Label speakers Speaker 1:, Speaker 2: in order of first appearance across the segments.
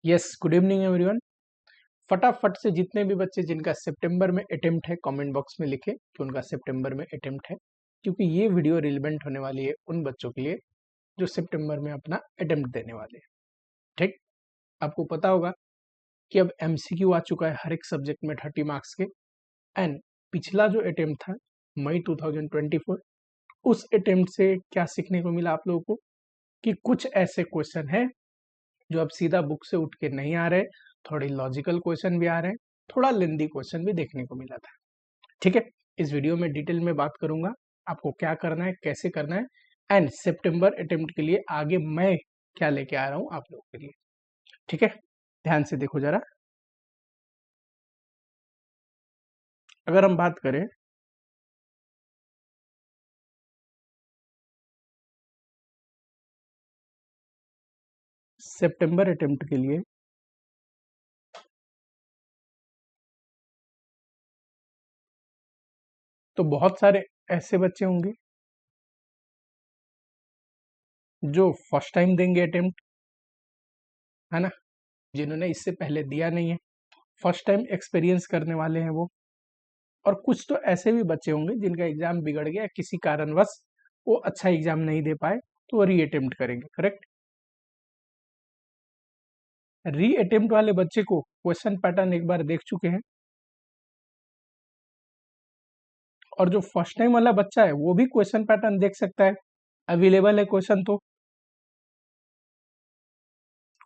Speaker 1: Yes, good evening everyone. फटाफट से जितने भी बच्चे जिनका सितंबर में अटेम्प्ट है कमेंट बॉक्स में लिखे कि उनका सितंबर में अटेम्प्ट है, क्योंकि ये वीडियो रिलेवेंट होने वाली है उन बच्चों के लिए जो सितंबर में अपना अटेम्प्ट देने वाले हैं। ठीक, आपको पता होगा कि अब एमसीक्यू आ चुका है हर एक सब्जेक्ट में 30 मार्क्स के। एंड पिछला जो अटेम्प्ट था मई 2024, उस अटेम्प्ट से क्या सीखने को मिला आप लोगों को कि कुछ ऐसे क्वेश्चन है जो अब सीधा बुक से उठ के नहीं आ रहे, थोड़े लॉजिकल क्वेश्चन भी आ रहे हैं, थोड़ा लेंदी क्वेश्चन भी देखने को मिला था। ठीक है, इस वीडियो में डिटेल में बात करूंगा आपको क्या करना है, कैसे करना है, एंड सितंबर अटेम्प्ट के लिए आगे मैं क्या लेके आ रहा हूं आप लोगों के लिए। ठीक है, ध्यान से देखो जरा। अगर हम बात करें सितंबर अटेम्प्ट के लिए, तो बहुत सारे ऐसे बच्चे होंगे जो फर्स्ट टाइम देंगे अटेम्प्ट, है ना, जिन्होंने इससे पहले दिया नहीं है, फर्स्ट टाइम एक्सपीरियंस करने वाले हैं वो। और कुछ तो ऐसे भी बच्चे होंगे जिनका एग्जाम बिगड़ गया किसी कारणवश, वो अच्छा एग्जाम नहीं दे पाए तो वो री अटेम्प्ट करेंगे। करेक्ट, री अटेम्प्ट वाले बच्चे को क्वेश्चन पैटर्न एक बार देख चुके हैं, और जो फर्स्ट टाइम वाला बच्चा है वो भी क्वेश्चन पैटर्न देख सकता है। अवेलेबल है क्वेश्चन, तो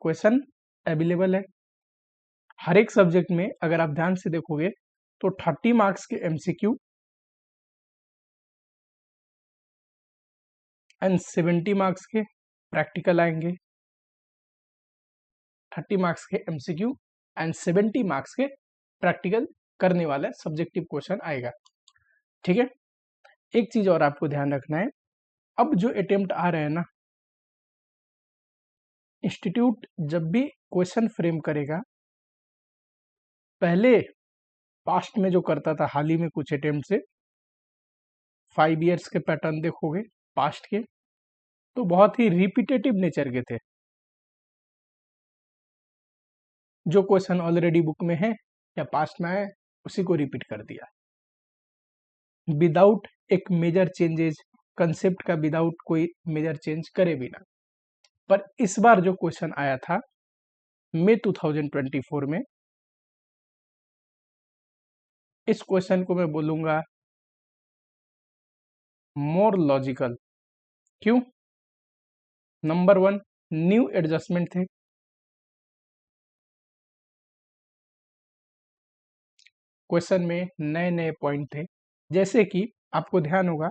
Speaker 1: क्वेश्चन अवेलेबल है हर एक सब्जेक्ट में। अगर आप ध्यान से देखोगे तो 30 मार्क्स के एमसीक्यू एंड 70 मार्क्स के प्रैक्टिकल आएंगे। 30 मार्क्स के एमसीक्यू एंड 70 मार्क्स के प्रैक्टिकल करने वाला सब्जेक्टिव क्वेश्चन आएगा। ठीक है, एक चीज और आपको ध्यान रखना है, अब जो अटेम्प्ट आ रहे हैं ना, इंस्टीट्यूट जब भी क्वेश्चन फ्रेम करेगा, पहले पास्ट में जो करता था, हाल ही में कुछ अटेम्प्ट से 5 इयर्स के पैटर्न देखोगे पास्ट के, तो बहुत ही रिपीटेटिव नेचर के थे। जो क्वेश्चन ऑलरेडी बुक में है या पास्ट में आए उसी को रिपीट कर दिया, विदाउट एक मेजर चेंजेस, कंसेप्ट का विदाउट कोई मेजर चेंज करे बिना। पर इस बार जो क्वेश्चन आया था मई 2024 में, इस क्वेश्चन को मैं बोलूंगा मोर लॉजिकल। क्यों? नंबर 1, न्यू एडजस्टमेंट थे। क्वेश्चन में नए नए पॉइंट थे, जैसे कि आपको ध्यान होगा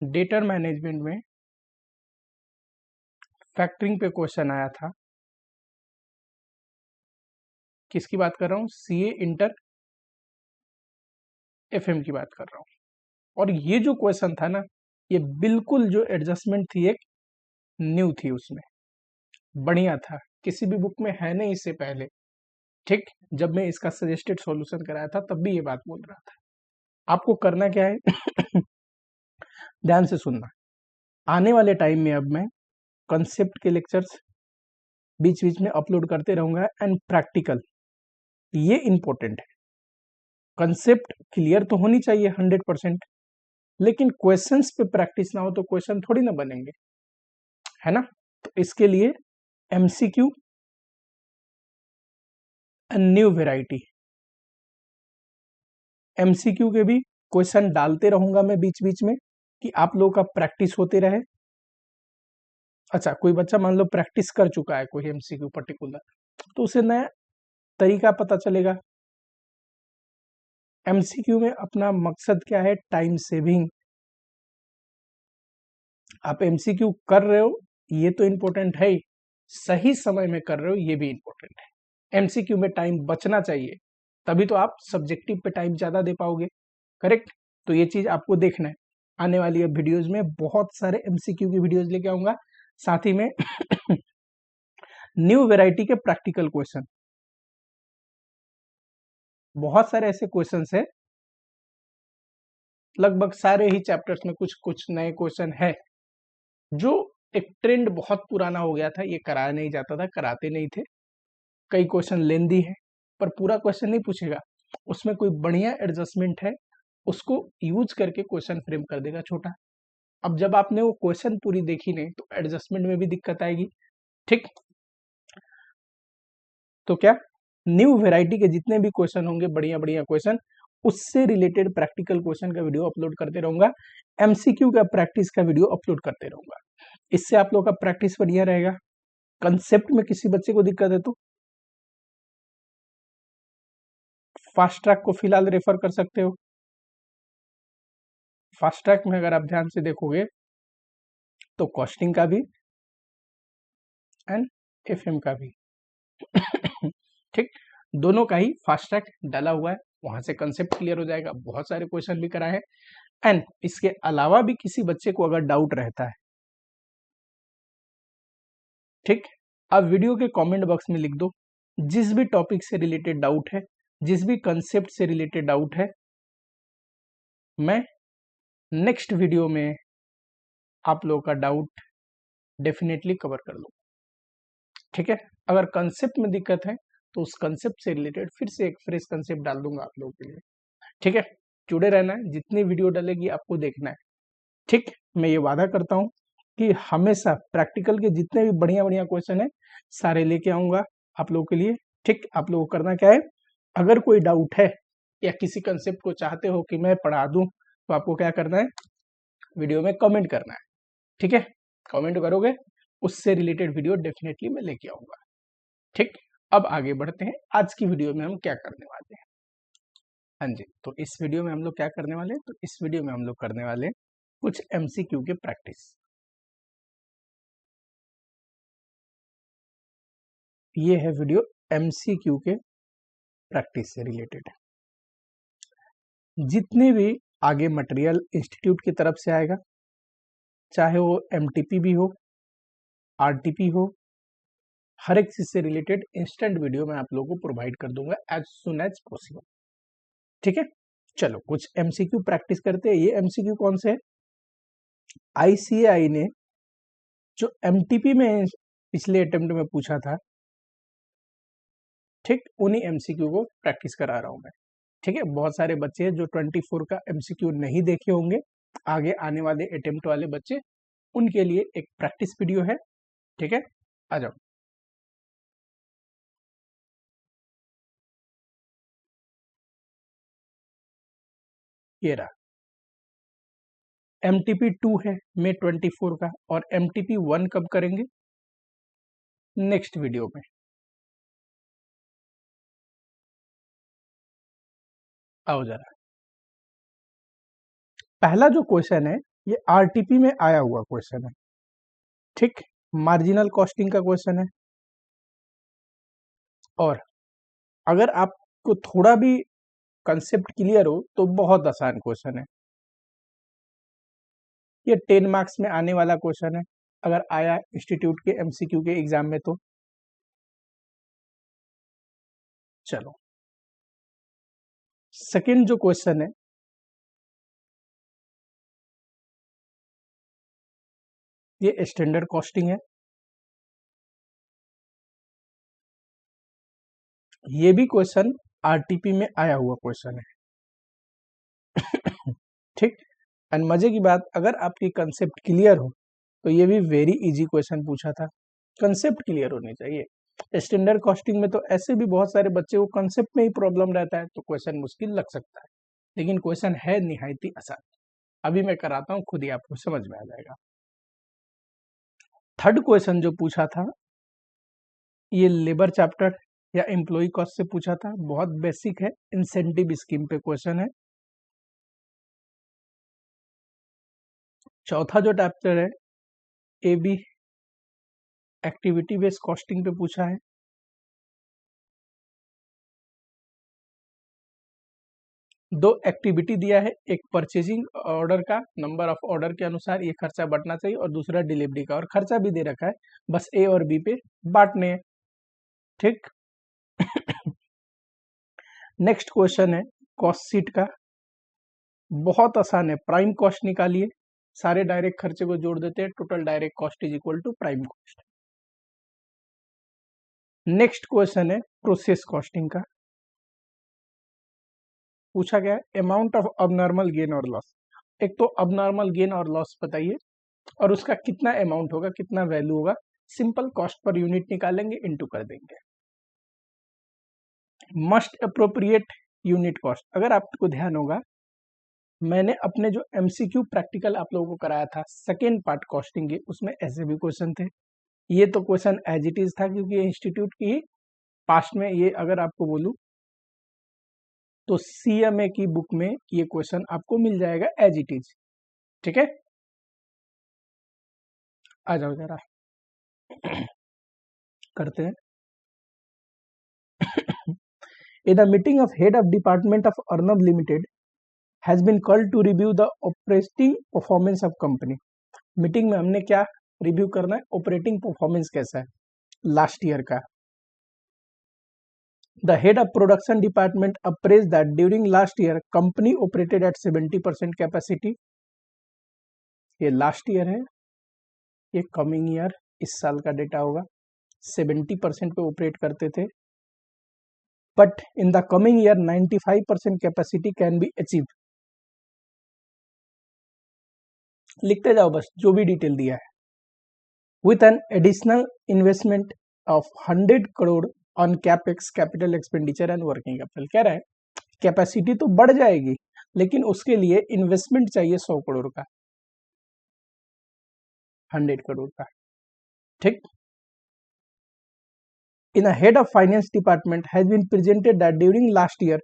Speaker 1: डेटा मैनेजमेंट में फैक्टरिंग पे क्वेश्चन आया था। किसकी बात कर रहा हूँ? सीए इंटर एफएम की बात कर रहा हूँ। और ये जो क्वेश्चन था ना, ये बिल्कुल जो एडजस्टमेंट थी एक न्यू थी, उसमें बढ़िया था, किसी भी बुक में है नहीं इससे पहले। ठीक, जब मैं इसका सजेस्टेड सॉल्यूशन कराया था तब भी ये बात बोल रहा था। आपको करना क्या है ध्यान से सुनना। आने वाले टाइम में अब मैं कंसेप्ट के लेक्चर्स बीच बीच में अपलोड करते रहूंगा, एंड प्रैक्टिकल, ये इंपॉर्टेंट है। कंसेप्ट क्लियर तो होनी चाहिए 100%, लेकिन क्वेश्चंस पे प्रैक्टिस ना हो तो क्वेश्चन थोड़ी ना बनेंगे, है ना। तो इसके लिए एमसीक्यू न्यू वेराइटी, एमसीक्यू के भी क्वेश्चन डालते रहूंगा मैं बीच बीच में कि आप लोगों का प्रैक्टिस होते रहे। अच्छा, कोई बच्चा मान लो प्रैक्टिस कर चुका है कोई एमसीक्यू पर्टिकुलर, तो उसे नया तरीका पता चलेगा। एमसीक्यू में अपना मकसद क्या है? Time saving. आप एमसीक्यू कर रहे हो ये तो इंपॉर्टेंट है ही, सही समय में कर रहे हो ये भी इंपॉर्टेंट है। एमसीक्यू में टाइम बचना चाहिए, तभी तो आप सब्जेक्टिव पे टाइम ज्यादा दे पाओगे। करेक्ट, तो ये चीज आपको देखना है। आने वाली अब वीडियोज में बहुत सारे एमसीक्यू की वीडियोज लेके आऊंगा, साथ ही में न्यू वेराइटी के प्रैक्टिकल क्वेश्चन। बहुत सारे ऐसे क्वेश्चंस है, लगभग सारे ही चैप्टर्स में कुछ कुछ नए क्वेश्चन है जो एक ट्रेंड बहुत पुराना हो गया था, ये कराया नहीं जाता था, कराते नहीं थे। कई क्वेश्चन लेंदी है पर पूरा क्वेश्चन नहीं पूछेगा, उसमें कोई बढ़िया एडजस्टमेंट है उसको यूज करके क्वेश्चन फ्रेम कर देगा छोटा। अब जब आपने वो क्वेश्चन पूरी देखी नहीं तो एडजस्टमेंट में भी दिक्कत आएगी। ठीक, तो क्या न्यू वैरायटी के जितने भी क्वेश्चन होंगे, बढ़िया बढ़िया क्वेश्चन, उससे रिलेटेड प्रैक्टिकल क्वेश्चन का वीडियो अपलोड करते रहूंगा, एमसीक्यू का प्रैक्टिस का वीडियो अपलोड करते रहूंगा। इससे आप लोग का प्रैक्टिस बढ़िया रहेगा। कंसेप्ट में किसी बच्चे को दिक्कत है तो फास्ट ट्रैक को फिलहाल रेफर कर सकते हो। फास्ट ट्रैक में अगर आप ध्यान से देखोगे तो कॉस्टिंग का भी एंड एफएम का भी ठीक, दोनों का ही फास्ट ट्रैक डाला हुआ है, वहां से कंसेप्ट क्लियर हो जाएगा। बहुत सारे क्वेश्चन भी कराए हैं। एंड इसके अलावा भी किसी बच्चे को अगर डाउट रहता है, ठीक, आप वीडियो के कमेंट बॉक्स में लिख दो, जिस भी टॉपिक से रिलेटेड डाउट है, जिस भी कंसेप्ट से रिलेटेड डाउट है, मैं नेक्स्ट वीडियो में आप लोगों का डाउट डेफिनेटली कवर कर लूँ। ठीक है, अगर कंसेप्ट में दिक्कत है तो उस कंसेप्ट से रिलेटेड फिर से एक फ्रेश कंसेप्ट डाल दूंगा आप लोगों के लिए। ठीक है, जुड़े रहना है, जितनी वीडियो डलेगी आपको देखना है। ठीक, मैं ये वादा करता हूँ कि हमेशा प्रैक्टिकल के जितने भी बढ़िया बढ़िया क्वेश्चन है सारे लेके आऊंगा आप लोगों के लिए। ठीक, आप लोगों को करना क्या है, अगर कोई डाउट है या किसी कंसेप्ट को चाहते हो कि मैं पढ़ा दूं तो आपको क्या करना है, वीडियो में कमेंट करना है। ठीक है, कमेंट करोगे उससे रिलेटेड वीडियो डेफिनेटली मैं लेके आऊंगा। ठीक, अब आगे बढ़ते हैं, आज की वीडियो में हम क्या करने वाले हैं। हाँ जी, तो इस वीडियो में हम लोग क्या करने वाले हैं, तो इस वीडियो में हम लोग करने वाले हैं कुछ एमसीक्यू के प्रैक्टिस। ये है वीडियो एमसीक्यू के प्रैक्टिस से रिलेटेड। जितने भी आगे मटेरियल इंस्टीट्यूट की तरफ से आएगा, चाहे वो एमटीपी भी हो, आरटीपी हो, हर एक चीज से रिलेटेड इंस्टेंट वीडियो मैं आप लोगों को प्रोवाइड कर दूंगा एज सुन एज पॉसिबल। ठीक है, चलो कुछ एमसीक्यू प्रैक्टिस करते हैं। ये एमसीक्यू कौन से है, आईसीएआई ने जो एमटीपी में पिछले अटेम्प्ट में पूछा था, ठीक, उन्हीं एमसीक्यू को प्रैक्टिस करा रहा हूं मैं। ठीक है, बहुत सारे बच्चे हैं जो 24 का एमसीक्यू नहीं देखे होंगे, आगे आने वाले अटेम्प्ट वाले बच्चे, उनके लिए एक प्रैक्टिस वीडियो है। ठीक है, आ जाओ। ये रहा एमटीपी 2 है मे 24 का, और एमटीपी 1 कब करेंगे, नेक्स्ट वीडियो में। आओ जरा, पहला जो क्वेश्चन है ये आरटीपी में आया हुआ क्वेश्चन है। ठीक, मार्जिनल कॉस्टिंग का क्वेश्चन है, और अगर आपको थोड़ा भी कंसेप्ट क्लियर हो तो बहुत आसान क्वेश्चन है। ये 10 मार्क्स में आने वाला क्वेश्चन है अगर आया इंस्टीट्यूट के एमसीक्यू के एग्जाम में तो। चलो, सेकंड जो क्वेश्चन है, ये स्टैंडर्ड कॉस्टिंग है। ये भी क्वेश्चन आरटीपी में आया हुआ क्वेश्चन है। ठीक, एंड मजे की बात, अगर आपकी कंसेप्ट क्लियर हो तो ये भी वेरी इजी क्वेश्चन पूछा था। कंसेप्ट क्लियर होनी चाहिए। स्टैंडर्ड कॉस्टिंग में तो ऐसे भी बहुत सारे बच्चे को कंसेप्ट में ही प्रॉब्लम रहता है तो क्वेश्चन मुश्किल लग सकता है, लेकिन क्वेश्चन है निहायती आसान। अभी मैं कराता हूँ, खुद ही आपको समझ में आ जाएगा। थर्ड क्वेश्चन जो पूछा था ये लेबर चैप्टर या एम्प्लॉय कॉस्ट से पूछा था, बहुत बेसिक है, इंसेंटिव स्कीम पे क्वेश्चन है। चौथा जो चैप्टर है A B activity based costing पे पूछा है। दो एक्टिविटी दिया है, एक परचेजिंग ऑर्डर का नंबर ऑफ ऑर्डर के अनुसार ये खर्चा बढ़ना चाहिए, और दूसरा डिलीवरी का, और खर्चा भी दे रखा है, बस ए और बी पे बांटने हैं। ठीक, नेक्स्ट क्वेश्चन है कॉस्ट शीट का, बहुत आसान है, प्राइम कॉस्ट निकालिए, सारे डायरेक्ट खर्चे को जोड़ देते हैं, total direct cost is equal to prime cost. Next question है प्रोसेस कॉस्टिंग का। पूछा गया है अमाउंट ऑफ अबनॉर्मल गेन और लॉस। एक तो अबनॉर्मल गेन और लॉस बताइए और उसका कितना अमाउंट होगा, कितना वैल्यू होगा। सिंपल कॉस्ट पर यूनिट निकालेंगे, इनटू कर देंगे। Must appropriate unit cost. अगर आपको ध्यान होगा, मैंने अपने जो एमसीक्यू प्रैक्टिकल आप लोगों को कराया था सेकेंड पार्ट कॉस्टिंग के, उसमें ऐसे भी क्वेश्चन थे। ये तो क्वेश्चन एज इट इज था क्योंकि इंस्टीट्यूट की पास्ट में, ये अगर आपको बोलूं तो सीएमए की बुक में ये क्वेश्चन आपको मिल जाएगा एज इट इज। ठीक है, आ जाओ जरा करते हैं। In a meeting of head of department of Arnab Limited has been called to review the operating performance of company. Meeting में हमने क्या रिव्यू करना है, ऑपरेटिंग परफॉर्मेंस कैसा है लास्ट ईयर का। The head of production department appraised that during last year company operated at 70% capacity. ये last year है, ये कमिंग ईयर इस साल का डेटा होगा। 70% पे ऑपरेट करते थे, but in the coming year 95% capacity can be achieve. लिखते जाओ बस जो भी डिटेल दिया है। With an additional investment of 100 crore on capex, capital expenditure and working capital. कह रहा है कैपेसिटी तो बढ़ जाएगी लेकिन उसके लिए इन्वेस्टमेंट चाहिए 100 करोड़ का, 100 करोड़ का। ठीक। In head of finance department has been presented that during last year,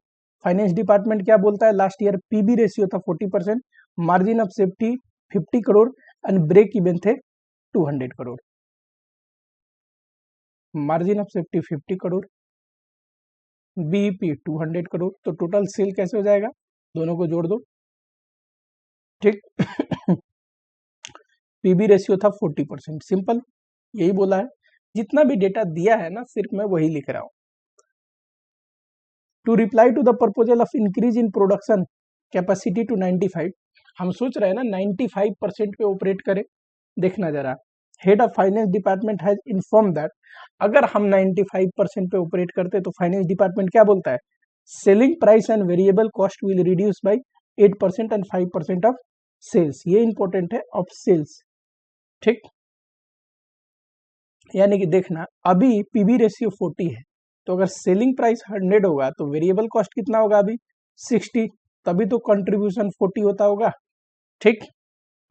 Speaker 1: finance department क्या बोलता है, लास्ट ईयर पीबी रेशियो था 40%, margin of safety 50 crore and break even थे 200 crore. Margin of safety 50 crore, BEP 200 crore, तो टोटल सेल कैसे हो जाएगा, दोनों को जोड़ दो। ठीक। पीबी रेशियो था 40%, सिंपल यही बोला है। जितना भी डेटा दिया है ना सिर्फ मैं वही लिख रहा हूं। To reply to the proposal of increase in production capacity to 95, हम सोच रहे हैं ना 95% पे ऑपरेट करें। देखना जरा, head of finance department has inform that अगर हम 95% पे ऑपरेट करते तो फाइनेंस डिपार्टमेंट क्या बोलता है, selling price and variable cost will reduce by 8% and 5% of sales. ये इंपॉर्टेंट है, ऑफ सेल्स। ठीक, यानी कि देखना अभी पीबी रेशियो 40 है, तो अगर सेलिंग प्राइस 100 होगा तो वेरिएबल कॉस्ट कितना होगा अभी 60, तभी तो कंट्रीब्यूशन 40 होता होगा। ठीक,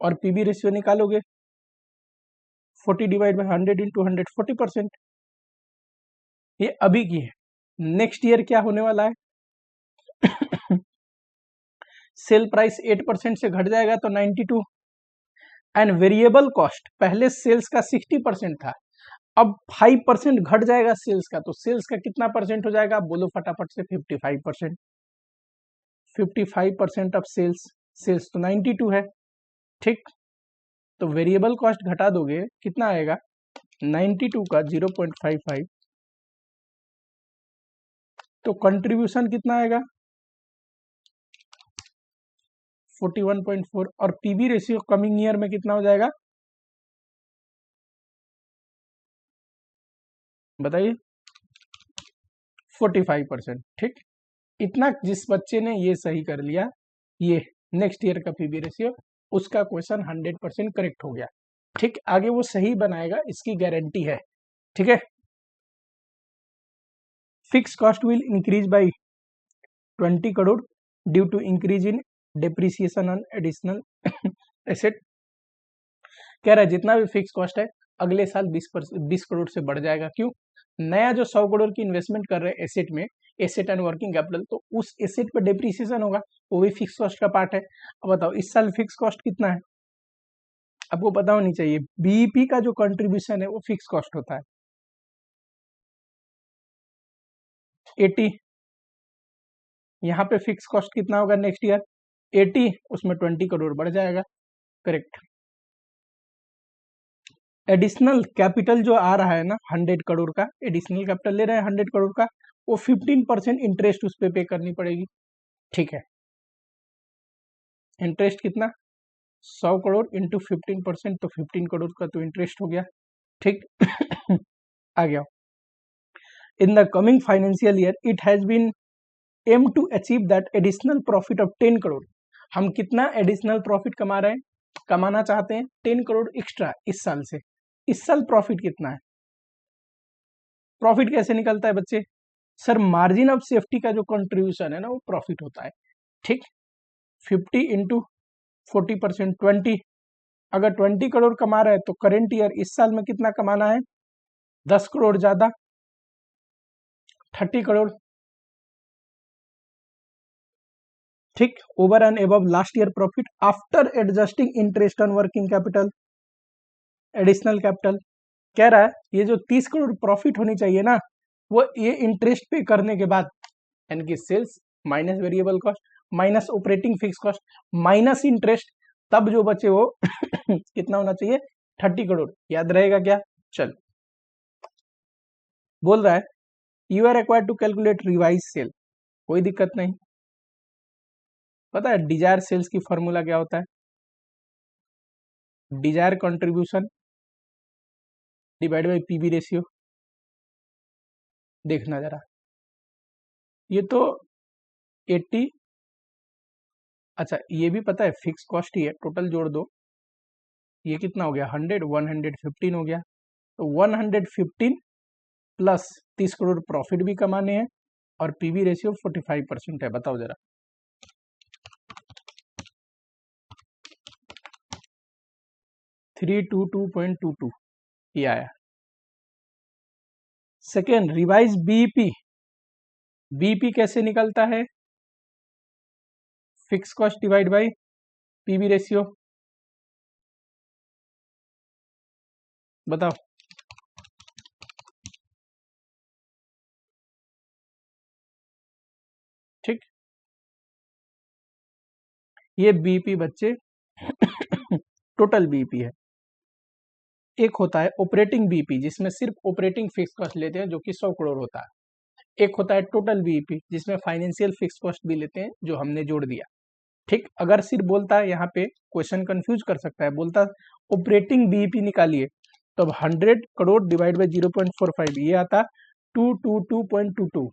Speaker 1: और पीबी रेशियो निकालोगे 40 डिवाइड बाय 100 इंटू 100, 40%। ये अभी की है। नेक्स्ट ईयर क्या होने वाला है सेल प्राइस 8% से घट जाएगा तो 92, एंड वेरिएबल कॉस्ट पहले सेल्स का 60% था, अब 5% घट जाएगा सेल्स का, तो सेल्स का कितना परसेंट हो जाएगा, बोलो फटाफट से 55%। 55% ऑफ सेल्स, सेल्स तो 92 है। ठीक, तो वेरिएबल कॉस्ट घटा दोगे कितना आएगा, 92 का 0.55, तो कंट्रीब्यूशन कितना आएगा 41.4, और पीबी रेशियो कमिंग ईयर में कितना हो जाएगा बताइए 45%। ठीक, इतना जिस बच्चे ने ये सही कर लिया, ये नेक्स्ट ईयर का पीबी रेशियो, उसका क्वेश्चन 100% करेक्ट हो गया। ठीक, आगे वो सही बनाएगा इसकी गारंटी है। ठीक है, fix cost will increase by 20 crore due to increase in depreciation on additional asset. कह रहा है जितना भी फिक्स कॉस्ट है अगले साल 20 करोड़ से बढ़ जाएगा। क्यों, नया जो 100 करोड़ की इन्वेस्टमेंट कर रहे हैं एसेट में, एसेट एंड वर्किंग कैपिटल, तो उस एसेट पर डेप्रिसिएशन होगा, वो भी फिक्स कॉस्ट का पार्ट है। अब बताओ इस साल फिक्स कॉस्ट कितना है, आपको पता होनी चाहिए। बीईपी का जो कंट्रीब्यूशन है वो फिक्स कॉस्ट होता है 80, यहाँ पे फिक्स कॉस्ट कितना होगा नेक्स्ट ईयर 80, उसमें 20 करोड़ बढ़ जाएगा। करेक्ट। एडिशनल कैपिटल जो आ रहा है ना 100 करोड़ का एडिशनल कैपिटल ले रहे हैं 100 करोड़ का, वो 15% इंटरेस्ट उस पर पे करनी पड़ेगी। ठीक है, इंटरेस्ट कितना 100 करोड़ इंटू 15%, तो 15 करोड़ का तो इंटरेस्ट हो गया। ठीक आ गया। In the coming financial year it has been aim to achieve that additional profit of 10 crore. हम कितना एडिशनल प्रॉफिट कमा रहे हैं, कमाना चाहते हैं 10 करोड़ एक्स्ट्रा इस साल से। इस साल प्रॉफिट कितना है? प्रॉफिट कैसे निकलता है बच्चे? सर मार्जिन ऑफ सेफ्टी का जो कंट्रीब्यूशन है ना, वो प्रॉफिट होता है। ठीक, 50 इंटू 40%, 20। अगर 20 करोड़ कमा रहा है तो करेंट ईयर इस साल में कितना कमाना है? 10 करोड़ ज्यादा, 30 करोड़। ठीक, over and above last year profit after adjusting interest on working capital, additional capital. कह रहा है ये जो 30 करोड़ प्रॉफिट होनी चाहिए ना, वो ये इंटरेस्ट पे करने के बाद, यानी कि sales minus variable cost minus operating fix cost minus interest, तब जो बचे वो कितना होना चाहिए? 30 करोड़। याद रहेगा क्या? चल, बोल रहा है you are required to calculate revise sale. कोई दिक्कत नहीं। पता है डिजायर सेल्स की फॉर्मूला क्या होता है? Desire contribution divide by PV ratio. देखना जरा, ये तो 80, अच्छा ये भी पता है फिक्स कॉस्ट ही है, टोटल जोड़ दो, ये कितना हो गया? 100, 115 हो गया। तो 115 प्लस 30 करोड़ प्रॉफिट भी कमाने हैं और पीवी रेशियो 45% है। बताओ जरा, 322.22 ये आया। Second, revise BEP. बीईपी कैसे निकलता है? Fix cost divide by PV ratio. बताओ। ठीक, ये बीईपी बच्चे टोटल बीईपी है। एक होता है ऑपरेटिंग बीईपी जिसमें सिर्फ ऑपरेटिंग फिक्स कॉस्ट लेते हैं जो कि 100 करोड़ होता है। एक होता है टोटल बीईपी जिसमें फाइनेंशियल फिक्स कॉस्ट भी लेते हैं जो हमने जोड़ दिया। ठीक, अगर सिर्फ बोलता है, यहाँ पे क्वेश्चन कंफ्यूज कर सकता है, बोलता ऑपरेटिंग बीईपी निकालिए, तो अब 100 करोड़ डिवाइड बाई 0.45 ये आता 222.22।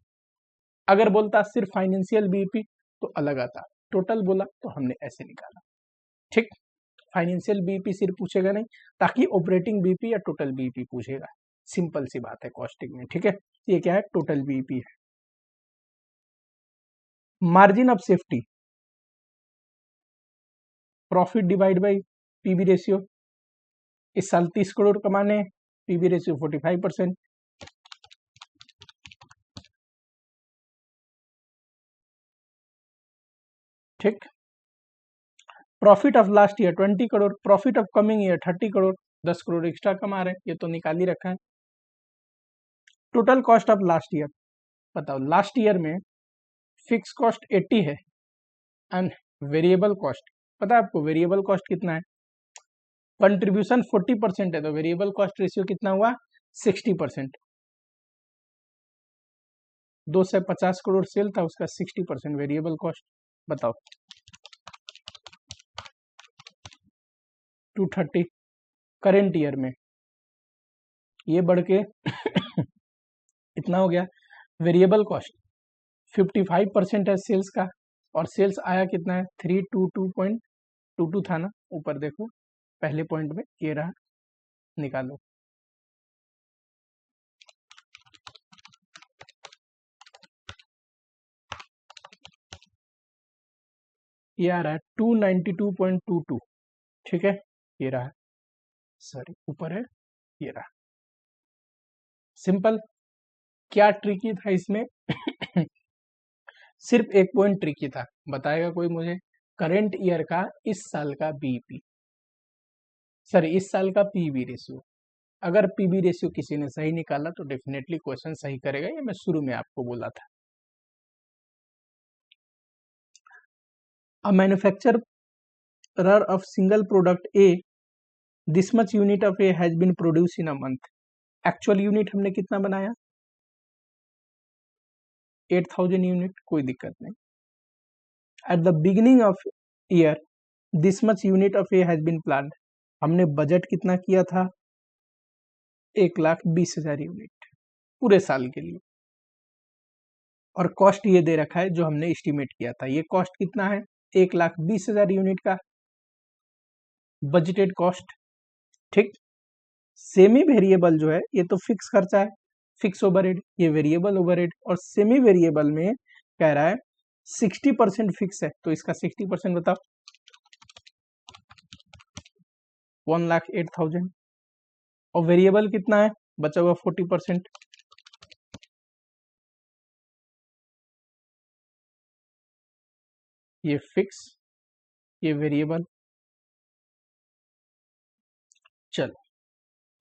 Speaker 1: अगर बोलता सिर्फ फाइनेंशियल बीईपी तो अलग आता, टोटल बोला तो हमने ऐसे निकाला। ठीक, फाइनेंशियल बीईपी सिर्फ पूछेगा नहीं, ताकि ऑपरेटिंग बीईपी या टोटल बीईपी पूछेगा। सिंपल सी बात है कॉस्टिंग में। ठीक है, ये क्या है? टोटल बीईपी है। Margin of safety, profit divide by PV ratio. इस साल 30 करोड़ कमाने, पीवी रेशियो 45%। ठीक, profit of last year 20 crore, profit of coming year 30 crore, 10 crore extra कमा रहे हैं, ये तो निकाल ही रखा है। Total cost of last year, बताओ लास्ट ईयर में फिक्स कॉस्ट 80 है एंड वेरिएबल कॉस्ट, पता है आपको वेरिएबल कॉस्ट कितना है? कंट्रीब्यूशन 40% है, तो वेरिएबल कॉस्ट रेशियो कितना हुआ? 60%। 250 करोड़ सेल था, उसका 60% वेरिएबल कॉस्ट। बताओ, 230 करेंट ईयर में, ये बढ़ के इतना हो गया। वेरिएबल कॉस्ट 55% है सेल्स का, और सेल्स आया कितना है? 322.22 था ना, ऊपर देखो पहले पॉइंट में ये रहा, निकालो। ये आ रहा है 292.22। ठीक है, ये रहा, सॉरी ऊपर है, ये रहा। सिंपल। क्या ट्रिकी था इसमें? सिर्फ एक पॉइंट ट्रिकी था, बताएगा कोई मुझे? करेंट ईयर का इस साल का बीपी, सॉरी इस साल का पीवी रेशियो। अगर पीवी रेशियो किसी ने सही निकाला तो डेफिनेटली क्वेश्चन सही करेगा, ये मैं शुरू में आपको बोला था। A manufacturer of single product A, this much unit of A has been produce in a month. Actual unit हमने कितना बनाया? 8000 यूनिट, कोई दिक्कत नहीं। At the beginning of year this much unit of A has been planned, हमने budget कितना किया था, 1,20,000 यूनिट पूरे साल के लिए, और कॉस्ट ये दे रखा है जो हमने एस्टिमेट किया था, ये कॉस्ट कितना है, 1,20,000 यूनिट का बजटेड कॉस्ट। ठीक, सेमी वेरिएबल जो है ये तो फिक्स खर्चा है, फिक्स ओवरहेड, ये वेरिएबल ओवरहेड, और सेमी वेरिएबल में कह रहा है 60% फिक्स है, तो इसका 60% बताओ, 1,08,000, और वेरिएबल कितना है, बचा हुआ 40%, ये फिक्स, ये वेरिएबल। चलो,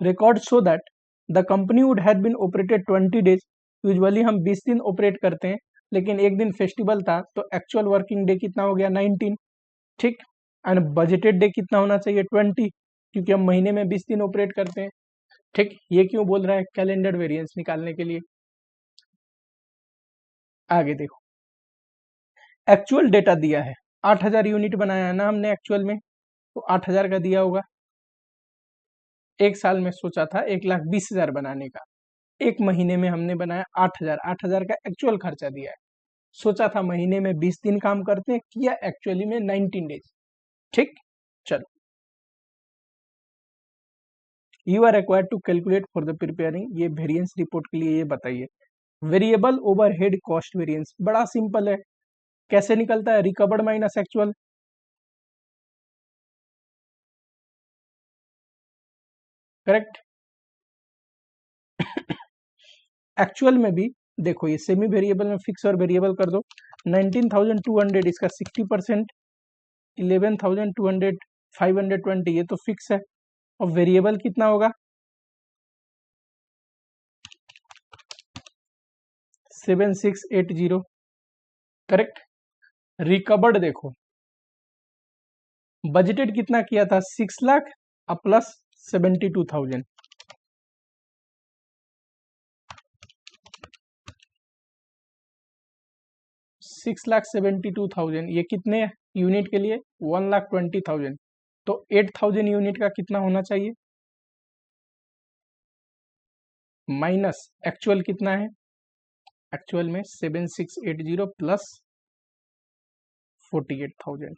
Speaker 1: record show that the company would have been operated 20 days, usually हम 20 दिन ऑपरेट करते हैं, लेकिन एक दिन फेस्टिवल था तो एक्चुअल वर्किंग डे कितना हो गया, 19। ठीक, एंड बजटेड डे कितना होना चाहिए, 20, क्योंकि हम महीने में 20 दिन ऑपरेट करते हैं। ठीक, ये क्यों बोल रहा है, कैलेंडर वेरिएंस निकालने के लिए। आगे देखो, एक्चुअल डेटा दिया है, 8,000 यूनिट बनाया है ना हमने एक्चुअल में, तो 8,000 का दिया होगा, एक साल में सोचा था 1,20,000 बनाने का, एक महीने में हमने बनाया 8,000, 8,000 का एक्चुअल खर्चा दिया है, सोचा था महीने में 20 दिन काम करते हैं, किया एक्चुअली में 19 डेज। ठीक, चलो, you are required to calculate for the preparing, ये वेरिएंस रिपोर्ट के लिए ये बताइए, वेरिएबल ओवरहेड कॉस्ट वेरिएंस, बड़ा सिंपल है, कैसे निकलता है, recovered minus actual, correct. Actual में भी देखो, ये सेमी वेरिएबल में फिक्स और वेरिएबल कर दो, 19,200 इसका 60%, 11,200 520 ये तो फिक्स है, और वेरिएबल कितना होगा, 7,680, करेक्ट। रिकवर्ड देखो, बजटेड कितना किया था, 6 लाख प्लस 72,000, 6,72,000, ये कितने यूनिट के लिए, 1,20,000, तो 8,000 यूनिट का कितना होना चाहिए, माइनस एक्चुअल कितना है, एक्चुअल में 7,680 प्लस 48,000,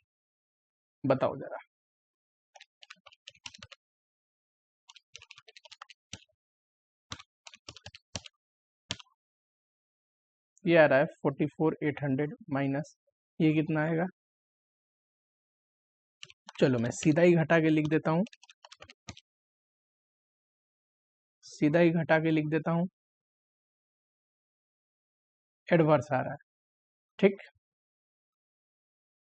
Speaker 1: बताओ जरा, ये आ रहा है 44,800 माइनस ये कितना आएगा, चलो मैं सीधा ही घटा के लिख देता हूं, सीधा ही घटा के लिख देता हूं, एडवर्स आ रहा है। ठीक,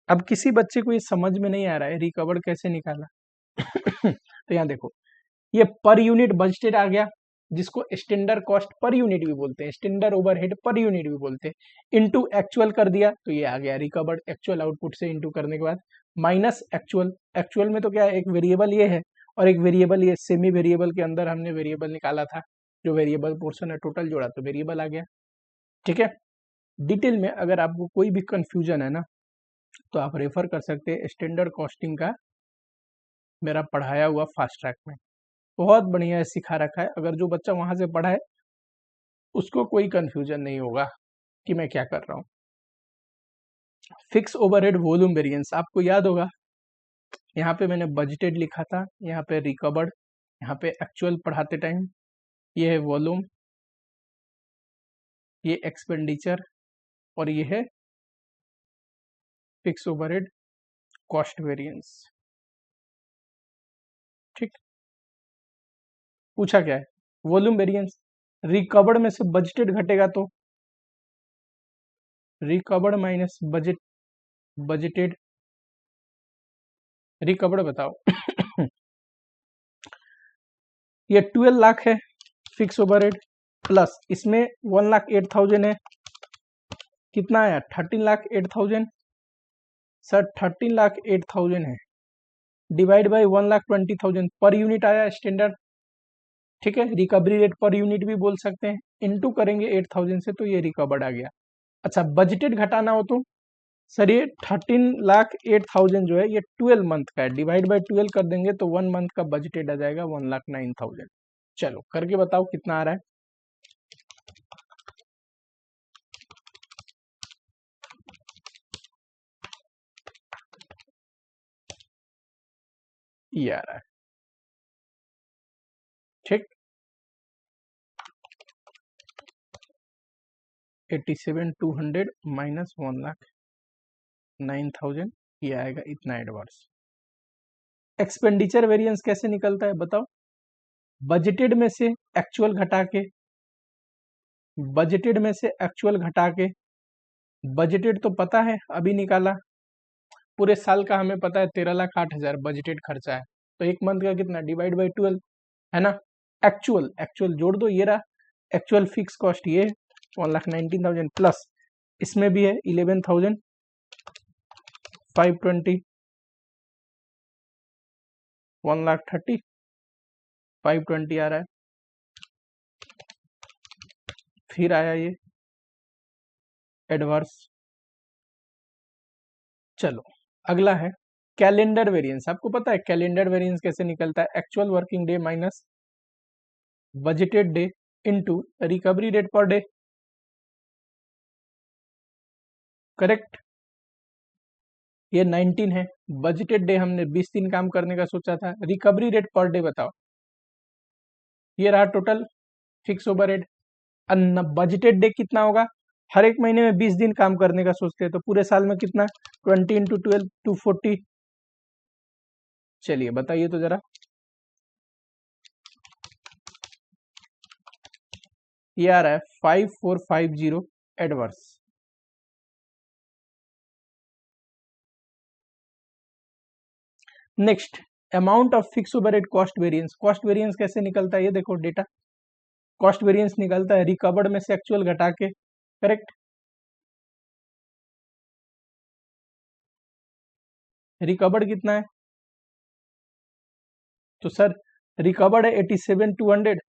Speaker 1: अब किसी बच्चे को ये समझ में नहीं आ रहा है रिकवर कैसे निकाला तो यहाँ देखो, ये पर यूनिट बजटेड आ गया, जिसको स्टैंडर्ड कॉस्ट पर यूनिट भी बोलते हैं, स्टैंडर्ड ओवरहेड पर यूनिट भी बोलते हैं, इनटू एक्चुअल कर दिया तो ये आ गया रिकवर्ड, एक्चुअल आउटपुट से इनटू करने के बाद माइनस एक्चुअल, एक्चुअल में तो क्या है, एक वेरिएबल ये है और एक वेरिएबल ये, सेमी वेरिएबल के अंदर हमने वेरिएबल निकाला था, जो वेरिएबल पोर्शन है टोटल जोड़ा तो वेरिएबल आ गया। ठीक है, डिटेल में अगर आपको कोई भी कंफ्यूजन है ना, तो आप रेफर कर सकते हैं स्टैंडर्ड कॉस्टिंग का मेरा पढ़ाया हुआ फास्ट ट्रैक में, बहुत बढ़िया सिखा रखा है, अगर जो बच्चा वहां से पढ़ा है उसको कोई कंफ्यूजन नहीं होगा कि मैं क्या कर रहा हूँ। फिक्स ओवरहेड वॉल्यूम वेरिएंस आपको याद होगा, यहाँ पे मैंने बजटेड लिखा था, यहाँ पे रिकवर्ड, यहाँ पे एक्चुअल पढ़ाते टाइम, ये है वॉल्यूम, ये एक्सपेंडिचर, और ये है फिक्स ओवरहेड कॉस्ट वेरिएंस। ठीक, पूछा क्या है, वॉल्यूम वेरिएंस, रिकवर्ड में से बजटेड घटेगा तो रिकवर्ड माइनस बजटेड, रिकवर्ड बताओ ये 12 लाख है फिक्स ओवरहेड, प्लस इसमें 1,08,000 है, कितना आया, 13,08,000, सर 13,08,000 है, डिवाइड बाई 1,20,000 पर यूनिट आया स्टैंडर्ड। ठीक है, रिकवरी रेट पर यूनिट भी बोल सकते हैं, इनटू करेंगे 8,000 से तो ये रिकवर्ड आ गया। अच्छा, बजटेड घटाना हो तो सर ये 13,08,000 जो है ये 12 मंथ का है, डिवाइड बाय 12 कर देंगे तो 1 मंथ का बजटेड आ जाएगा 1,09,000। चलो करके बताओ कितना आ रहा है। ये आ रहा है, ठीक। 87,200 माइनस 1,09,000, ये आएगा इतना एडवर्स। एक्सपेंडिचर वेरिएंस कैसे निकलता है बताओ। बजटेड में से एक्चुअल घटा के, बजटेड में से एक्चुअल घटा के, बजटेड तो पता है अभी निकाला, पूरे साल का हमें पता है 13,08,000 बजटेड खर्चा है, तो एक मंथ का कितना, डिवाइड बाई 12, है ना। एक्चुअल एक्चुअल जोड़ दो, ये रहा एक्चुअल फिक्स कॉस्ट, ये 1,19,000 प्लस इसमें भी है 11,520, 1,30,520 आ रहा है। फिर आया ये एडवर्स। चलो अगला है कैलेंडर वेरिएंस। आपको पता है कैलेंडर वेरिएंस कैसे निकलता है, actual working day minus budgeted day into recovery rate per day, correct. ये 19 है, बजटेड डे हमने 20 दिन काम करने का सोचा था, रिकवरी रेट पर डे बताओ। ये रहा total fix overhead. Budgeted day कितना होगा, हर एक महीने में 20 दिन काम करने का सोचते हैं, तो पूरे साल में कितना, 20 इंटू 12 240। चलिए बताइए तो जरा। ये आ रहा है 5450 adverse. Next amount of fix overhead cost variance. Cost variance कैसे निकलता है, ये देखो डेटा। कॉस्ट वेरिएंस निकलता है रिकवर्ड में से एक्चुअल घटा के, करेक्ट। रिकवर्ड कितना है, तो सर रिकवर्ड है 87,200,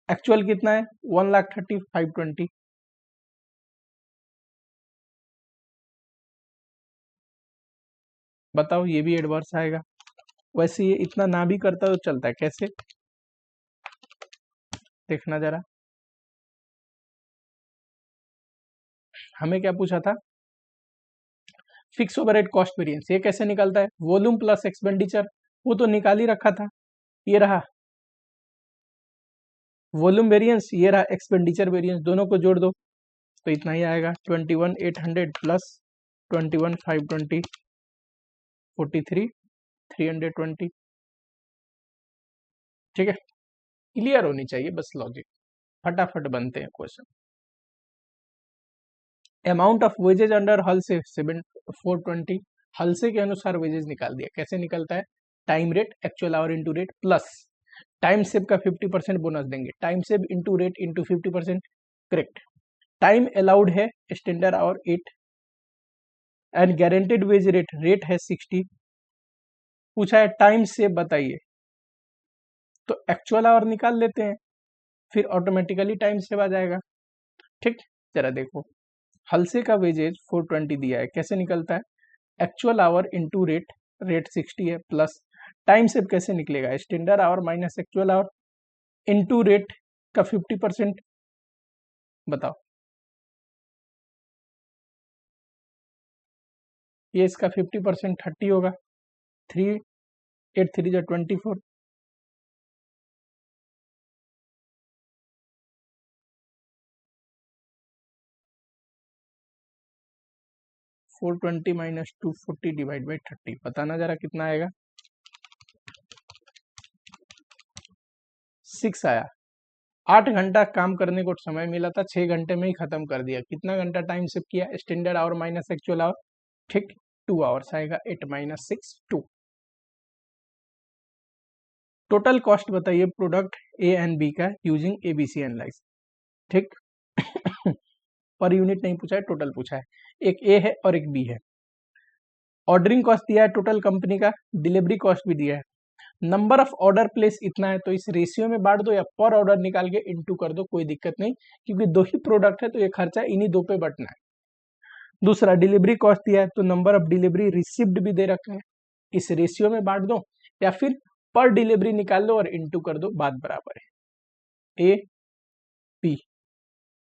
Speaker 1: एक्चुअल कितना है 1,30,520। बताओ ये भी एडवर्स आएगा। वैसे ये इतना ना भी करता तो चलता है, कैसे देखना जरा। हमें क्या पूछा था, फिक्स ओवरहेड कॉस्ट वेरिएंस, ये कैसे निकलता है, वॉल्यूम प्लस एक्सपेंडिचर, वो तो निकाल ही रखा था। ये रहा वॉल्यूम वेरिएंस, ये रहा एक्सपेंडिचर वेरिएंस, दोनों को जोड़ दो तो इतना ही आएगा 21,800 प्लस 21,520 43,320। ठीक है, क्लियर होनी चाहिए बस लॉजिक, फटाफट बनते हैं question. Amount of wages under हल से 420, हल से के अनुसार वेजेज निकाल दिया। कैसे निकलता है, time rate actual hour into rate plus time save का 50% बोनस देंगे, time save into rate into 50%, correct. Time allowed है standard hour 8 and guaranteed wage rate, rate है 60। पूछा है टाइम सेव बताइए, तो एक्चुअल आवर निकाल लेते हैं, फिर ऑटोमेटिकली टाइम सेव आ जाएगा। ठीक, जरा देखो, हलसे का वेजेज 420 दिया है, कैसे निकलता है, actual hour into rate, rate 60 है, प्लस टाइम सेव कैसे निकलेगा, standard our minus actual hour into rate का 50%। बताओ, ये इसका 50% 30 होगा, 3 8 3 जो 24, 420 माइनस 240 डिवाइड बाई 30, बताना जरा कितना आएगा। 6 आया। 8 घंटा काम करने को समय मिला था, 6 घंटे में ही खत्म कर दिया। कितना घंटा टाइम सेव किया, standard our minus actual our, ठीक, 2 आवर्स आएगा, 8 माइनस 6 2। टोटल कॉस्ट बताइए प्रोडक्ट ए एंड बी का यूजिंग एबीसी एनालाइज, ठीक। पर यूनिट नहीं पूछा है, टोटल पूछा है, एक ए है और एक बी है। ऑर्डरिंग कॉस्ट दिया है टोटल कंपनी का, डिलीवरी कॉस्ट भी दिया है, नंबर ऑफ ऑर्डर प्लेस इतना है, तो इस रेशियो में बांट दो या पर ऑर्डर निकाल के इनटू कर दो, कोई दिक्कत नहीं, क्योंकि दो ही प्रोडक्ट है तो ये खर्चा इन्हीं दो पे बटना है। दूसरा डिलीवरी कॉस्ट दिया है तो नंबर ऑफ डिलीवरी रिसिप्ड भी दे रखा है, इस रेशियो में बांट दो या फिर पर डिलीवरी निकाल लो और इनटू कर दो, बात बराबर है। ए पी,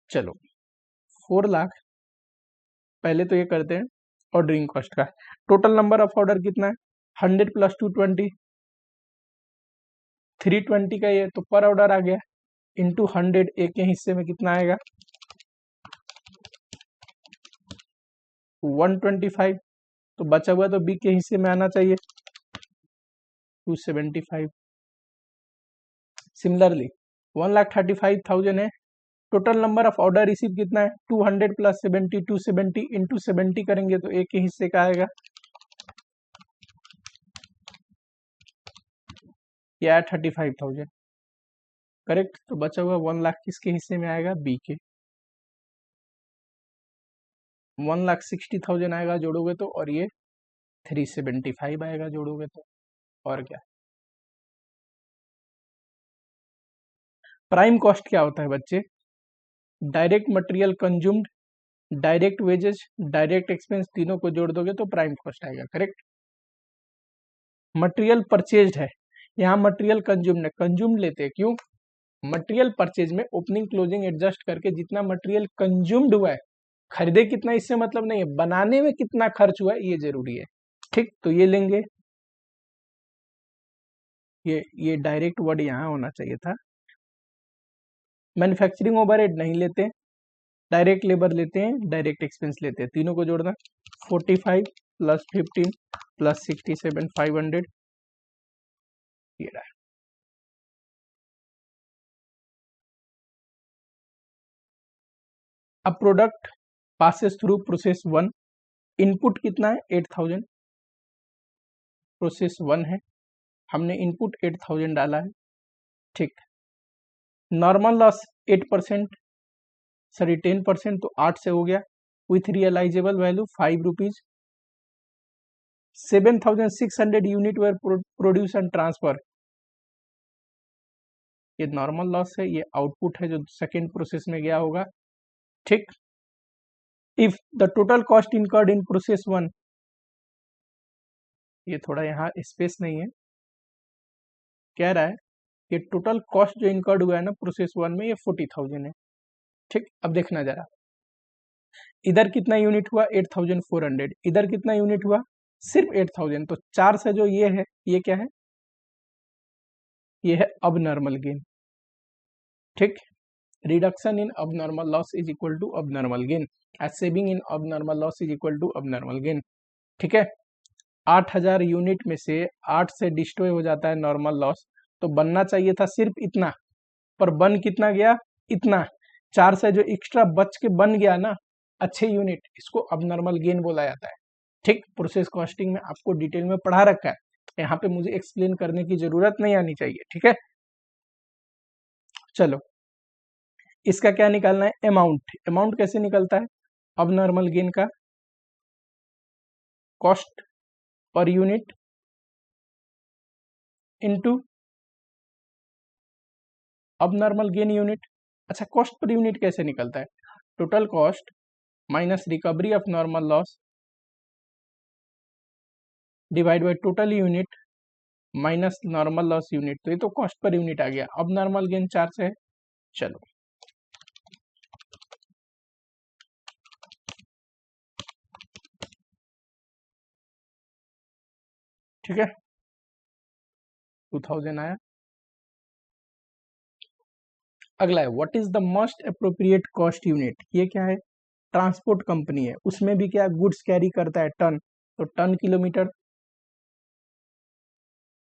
Speaker 1: चलो 4 लाख, पहले तो ये करते हैं ऑर्डरिंग कॉस्ट का। टोटल नंबर ऑफ ऑर्डर कितना है 100 प्लस 220, 320 का ये तो पर ऑर्डर आ गया, इंटू 100 ए के हिस्से में कितना आएगा 125, तो बचा हुआ तो बी के हिस्से में आना चाहिए 275। सिमिलरली 1,35,000 है, total number of order receive कितना है 200 प्लस 70, 270 इंटू 70 करेंगे तो ए के हिस्से का आएगा या 35,000, करेक्ट। तो बचा हुआ 1 लाख किसके हिस्से में आएगा बी के, 1,60,000 आएगा जोड़ोगे तो, और ये 375 आएगा जोड़ोगे तो, और क्या। प्राइम कॉस्ट क्या होता है बच्चे, direct material consumed, direct wages, direct expense, तीनों को जोड़ दोगे तो प्राइम कॉस्ट आएगा, करेक्ट। मटेरियल परचेज्ड है, यहाँ मटेरियल कंज्यूम्ड है, कंज्यूम्ड लेते हैं क्यों, मटेरियल परचेज में ओपनिंग क्लोजिंग एडजस्ट करके जितना मटेरियल कंज्यूम्ड हुआ है, खरीदे कितना इससे मतलब नहीं है, बनाने में कितना खर्च हुआ है ये जरूरी है, ठीक। तो ये लेंगे, ये डायरेक्ट वर्ड यहाँ होना चाहिए था। मैन्युफैक्चरिंग ओवरहेड नहीं लेते, डायरेक्ट लेबर लेते हैं, डायरेक्ट एक्सपेंस लेते हैं, तीनों को जोड़ना 45 प्लस 15 प्लस 67 500, ये रहा। अब product passes through process 1, input कितना है 8000, प्रोसेस 1 है, हमने इनपुट 8000 डाला है, ठीक। नॉर्मल लॉस 8%, सॉरी 10%, तो 8 से हो गया, with realisable value 5 rupees, 7,600 unit were produce and transfer, ये नॉर्मल लॉस है, ये आउटपुट है जो सेकेंड प्रोसेस में गया होगा, ठीक। If the total cost incurred in process 1, ये थोड़ा यहाँ स्पेस नहीं है, कह रहा है कि टोटल कॉस्ट जो इनकर्ड हुआ है ना प्रोसेस 1 में, ये 40,000 है, ठीक। अब देखना जरा, इधर कितना यूनिट हुआ 8,400, इधर कितना यूनिट हुआ सिर्फ 8,000, तो 4 से जो ये है, ये क्या है, ये है अब नॉर्मल गेन, ठीक। Reduction in abnormal loss is equal to abnormal gain, as saving in abnormal loss is equal to abnormal gain, ठीक है। 8,000 यूनिट में से 8 से डिस्ट्रॉय हो जाता है नॉर्मल लॉस, तो बनना चाहिए था सिर्फ इतना, पर बन कितना गया इतना, 4 से जो एक्स्ट्रा बच के बन गया ना अच्छे यूनिट, इसको अब नॉर्मल गेन बोला जाता है, ठीक। प्रोसेस कॉस्टिंग में आपको डिटेल में पढ़ा रखा है, यहाँ पे मुझे एक्सप्लेन करने की जरूरत नहीं आनी चाहिए, ठीक है। चलो इसका क्या निकालना है, अमाउंट, अमाउंट कैसे निकलता है अब नॉर्मल गेन का, कॉस्ट पर यूनिट इनटू अब नॉर्मल गेन यूनिट। अच्छा कॉस्ट पर यूनिट कैसे निकलता है, total cost minus recovery of normal loss divide by total unit minus normal loss unit, तो ये तो कॉस्ट पर यूनिट आ गया, अब नॉर्मल गेन 4 से है। चलो ठीक है 2000 आया। अगला है what is the most appropriate cost unit, ये क्या है ट्रांसपोर्ट कंपनी है, उसमें भी क्या गुड्स कैरी करता है टन, तो टन किलोमीटर,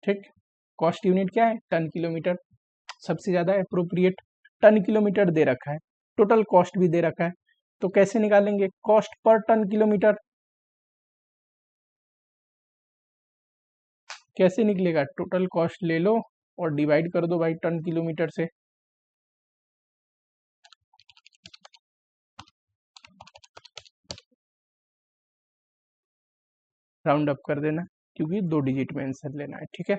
Speaker 1: ठीक। कॉस्ट यूनिट क्या है टन किलोमीटर, सबसे ज्यादा अप्रोप्रिएट, टन किलोमीटर दे रखा है, टोटल कॉस्ट भी दे रखा है, तो कैसे निकालेंगे कॉस्ट पर टन किलोमीटर, कैसे निकलेगा, टोटल कॉस्ट ले लो और डिवाइड कर दो भाई टन किलोमीटर से, राउंड अप कर देना क्योंकि 2 डिजिट में आंसर लेना है, ठीक है।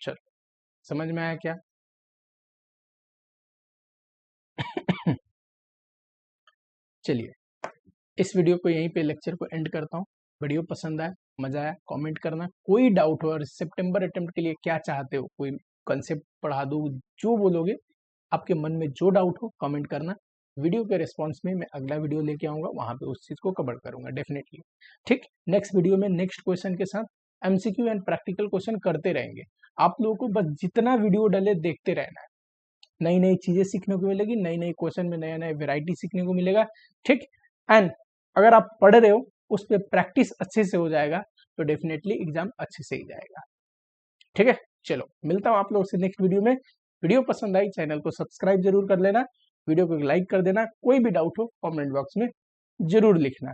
Speaker 1: चलो समझ में आया क्या चलिए इस वीडियो को यहीं पे लेक्चर को एंड करता हूँ। वीडियो पसंद आया, मजा आया, कमेंट करना। कोई डाउट हो और सितंबर अटेम्प्ट के लिए क्या चाहते हो, कोई कंसेप्ट पढ़ा दूँ, जो बोलोगे, आपके मन में जो डाउट हो कमेंट करना। वीडियो के रिस्पॉन्स में मैं अगला वीडियो लेके आऊंगा, वहां पे उस चीज को कवर करूंगा डेफिनेटली। ठीक, नेक्स्ट वीडियो में नेक्स्ट क्वेश्चन के साथ एमसीक्यू एंड प्रैक्टिकल क्वेश्चन करते रहेंगे। आप लोगों को बस जितना वीडियो डले देखते रहना है, नई नई चीजें सीखने को मिलेगी, नई नई क्वेश्चन में नया नया वेराइटी सीखने को मिलेगा। ठीक, एंड अगर आप पढ़ रहे हो, उस पर प्रैक्टिस अच्छे से हो जाएगा तो डेफिनेटली एग्जाम अच्छे से ही जाएगा। ठीक है, चलो मिलता हूँ आप लोगों से नेक्स्ट वीडियो में। वीडियो पसंद आई चैनल को सब्सक्राइब जरूर कर लेना, वीडियो को लाइक कर देना। कोई भी डाउट हो कमेंट बॉक्स में जरूर लिखना।